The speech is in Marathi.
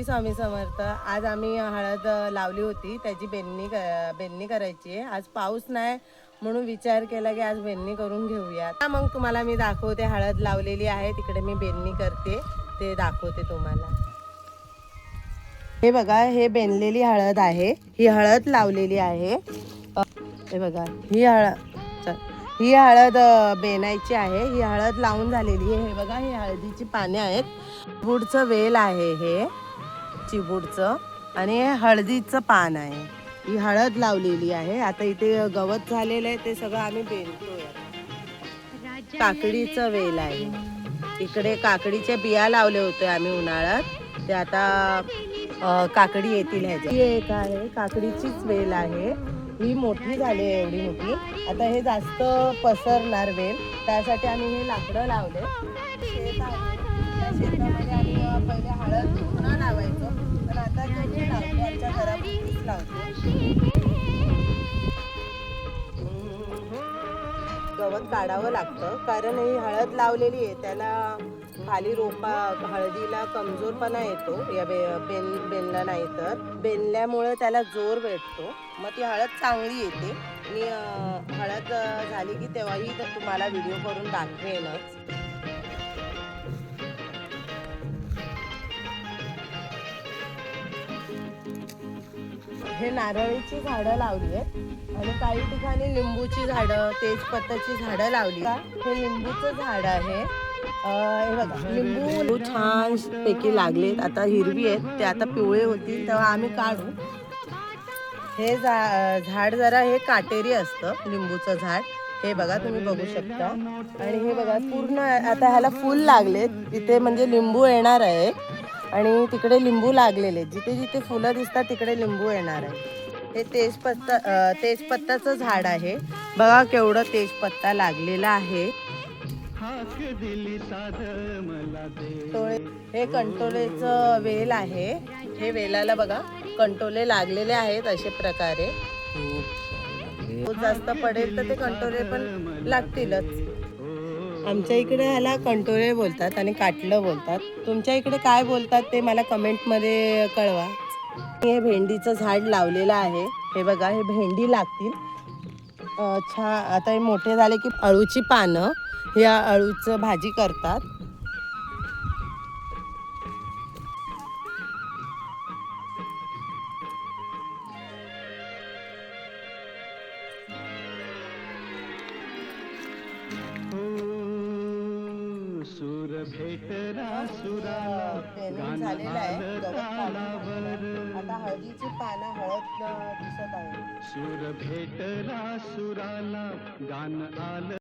स्वामी समर्थ. आज आम्ही हळद लावली होती, त्याची बेनणी करायची आहे. आज पाऊस नाही म्हणून विचार केला की आज बेनणी करून घेऊया. मग तुम्हाला मी दाखवते. हळद लावलेली आहे तिकडे, मी बेनणी करते ते दाखवते तुम्हाला. हे बघा, हे बेनलेली हळद आहे. ही हळद लावलेली आहे. हे बघा, ही हळद बेनायची आहे. ही हळद लावून झालेली आहे. हे बघा, ही हळदीची पाने आहेत. चिबूडचं वेल आहे हे चिबूडचं, आणि हे हळदीचं पान आहे. ही हळद लावलेली आहे. आता इथे गवत झालेलं आहे ते सगळं आम्ही बेनतोय. काकडीचं वेल आहे. इकडे काकडीच्या बिया लावले होते आम्ही उन्हाळ्यात, ते आता काकडी येतील ह्याच्या. ही एक आहे काकडीचीच वेल आहे. ही मोठी झाली आहे, एवढी मोठी. आता हे जास्त पसरणार वेल, त्यासाठी आम्ही हे लाकडं लावले. शेत आहे, त्या शेतामध्ये आम्ही पहिले हळद पुन्हा लावायचो, पण आता ते लावतो आमच्या घरापुरतीच लावतो. गवत काढावं लागतं, कारण ही हळद लावलेली आहे त्याला खाली रोपा, हळदीला कमजोरपणा येतो या बेनला नाही तर बेनल्यामुळे त्याला जोर भेटतो, मग ती हळद चांगली येते. मी हळद झाली की तेव्हाही तुम्हाला व्हिडिओ करून दाखवेनच. हे नारळीची झाडं लावली आहेत आणि काही ठिकाणी लिंबूची झाडं, तेजपत्ताची झाडं लावली. हे लिंबूचं झाड आहे. हे बघा, लिंबू छान पैकी लागलेत, आता हिरवी आहेत, ते आता पिवळे होतील तेव्हा आम्ही काढू. हे झाड जरा हे काटेरी असतं लिंबूचं झाड. हे बघा, तुम्ही बघू शकता. आणि हे बघा, पूर्ण आता ह्याला फुल लागलेत. तिथे म्हणजे लिंबू येणार आहे आणि तिकडे लिंबू लागलेले. जिथे जिथे फुलं दिसतात तिकडे लिंबू येणार आहे. हे तेजपत्ताचं झाड आहे. बघा केवढं तेजपत्ता लागलेला आहे. हे कंटोलेचं वेल आहे. हे वेलाला बघा कंटोले लागलेले आहेत अशा प्रकारे. जास्त पडेल तर ते कंटोले पण लागतीलच. आमच्या इकडे ह्याला कंटोले बोलतात आणि काटलं बोलतात. तुमच्या इकडे काय बोलतात ते मला कमेंटमध्ये कळवा. हे भेंडीचं झाड लावलेलं आहे. हे बघा, हे भेंडी लागतील छान. आता हे मोठे झाले की अळूची पानं, ह्या अळूचं भाजी करतात. सूर भेटला सुराला झालेला आहे गवत. आता हळदीची पानं हळद दिसत आहे. सूर भेटला सुराला गान आलं.